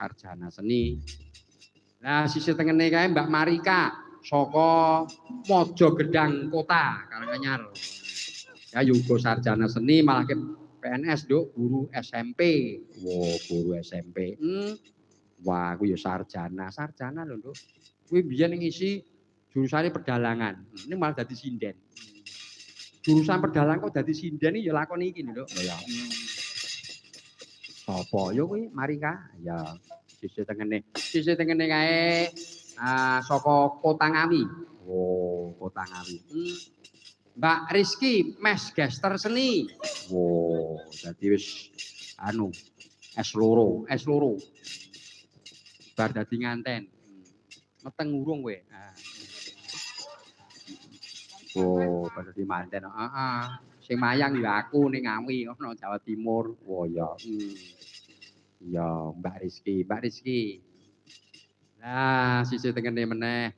sarjana seni. Nah, sisi tengene kae Mbak Marika saka Mojogedang Kota Karanganyar. Ya juga sarjana seni malah ke PNS, Nduk, guru SMP. Wow, guru SMP. Wah, aku ya sarjana lho, Nduk. Kuwi biyen ngisi jurusane pedalangan. Ini malah dadi sinden. Jurusan pedalangan kok dadi sinden iki ya lakon iki, Nduk. Ya. Sapa ya kuwi Marika? Ya, sisi tengene kae saka Kota Ngawi. Oh, Kota Ngawi. Mbak Rizky, mes gester seni. Wow, dadi wis S loro. Bar dadi nganten. Meteng urung kowe. Oh, bar dadi manten. Heeh. Sing mayang ya aku ning Ngawi ana Jawa Timur. Oh ya. Ya, Mbak Rizky. Nah, sisi tengene meneh.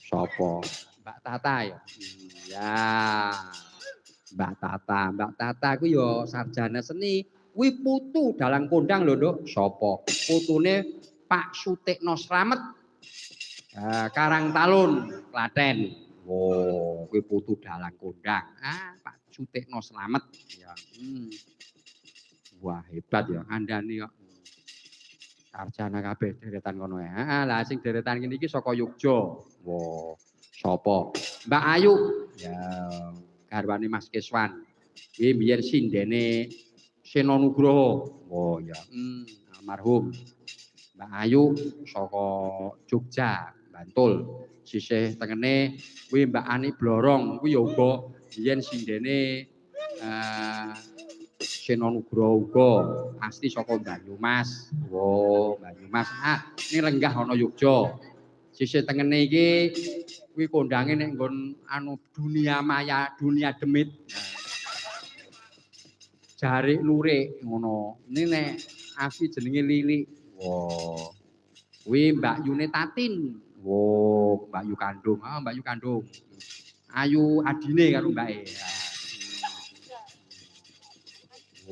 Sopo? Mbak Tata ya. Ya. Mbak Tata ku ya sarjana seni. Kuwi putu dalang kondang lho, Nduk. Sopo? Putune Pak Sutikno Slamet. Karangtalun, Klaten. Oh, kuwi putu dalang kondang. Pak Sutikno Slamet. Ya. Wah, hebat ya ngandani kok. Sarjana kabeh deretan kono ya. Lah sing deretan kene iki saka Yogya. Wah, sapa? Mbak Ayu. Ya, garwane Mas Keswan. Iki biyen sindene Seno Nugroho. Oh ya, almarhum. Mbak Ayu saka Jogja, Bantul. Sisih tengene kuwi Mbak Ani Blorong, kuwi ya uga biyen sindene Seno Nugroho uga pasti saka Banyumas. Oh, Banyumas. Ini lenggah ana Yogya. Sisi tengene iki kuwi kondange nek nggon dunia maya, dunia demit. Jarik lurik ngono. Ini nek asli jenenge Lili. Wow. Kuwi Mbak Yune Tatin. Wow, Mbak Yu Kandung. Mbak Yu Kandung. Ayu adine karo mbake.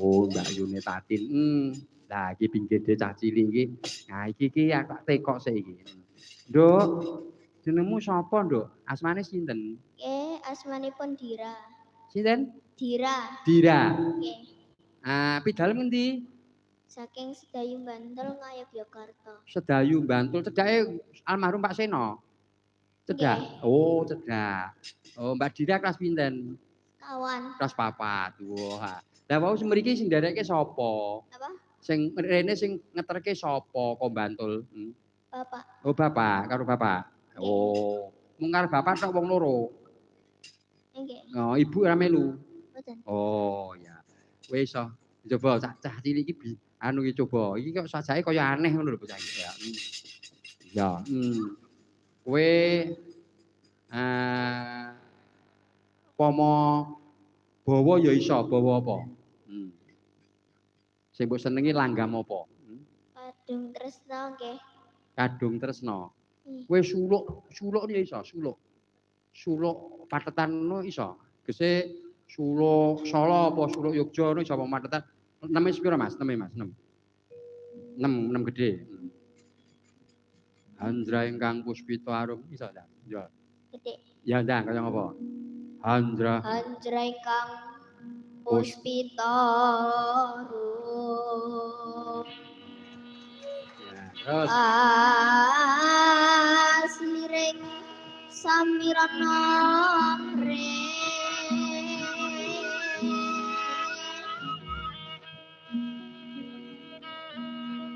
Oh, Mbak Yune Tatin. Lah iki pinggir cah cilik iki. Nah, iki aku tak tekok sik iki. Nduk, jenengmu sapa, Nduk? Asmane sinten? Asmanipun Dira. Sinten? Dira. Nggih. Pidalem ngendi? Saking Sedayu Bantul Ngayogyakarta. Sedayu Bantul, cedake almarhum Pak Seno. Cedak. Oh, cedak. Oh, Mbak Dira kelas pinten? Kawan. Kelas 4. Wah. Lah wau mriki sing ndereke sapa? Apa? Sing rene sing ngeterke sapa kok Bantul? Bapak. Oh, bapak, karo bapak. Oh, mung karo bapak tok wong loro. Nggih. Oh, ibu ora melu. Mboten. Oh, ya. Kowe iso coba cah cilik iki iki coba. Iki kok sajake kaya aneh ngono lho bocah iki ya. Ya, kowe pomo bawa ya iso, bawa apa? Sing mbok senengi langgam apa? Kadung Tresna nggih. Kadung Tresna. Kowe suluk ya iso, suluk. Suluk patetan ngono iso. Gese suluk Solo apa suluk Yogya ngono iso apa patetan. 6 piro Mas? 6 Mas, 6. 6 gede. Handra ingkang puspita arum iso ta? Ya. Gede. Ya ndang kaya ngapa? Handra ingkang puspita arum. Terus Asliring samirana mring.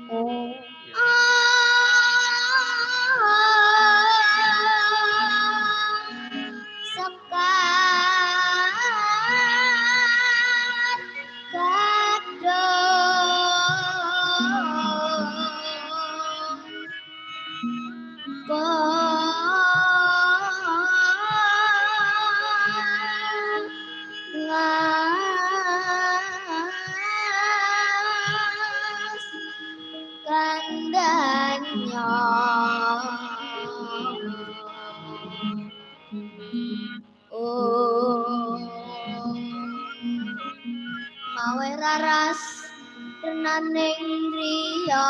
Oh. ananing riya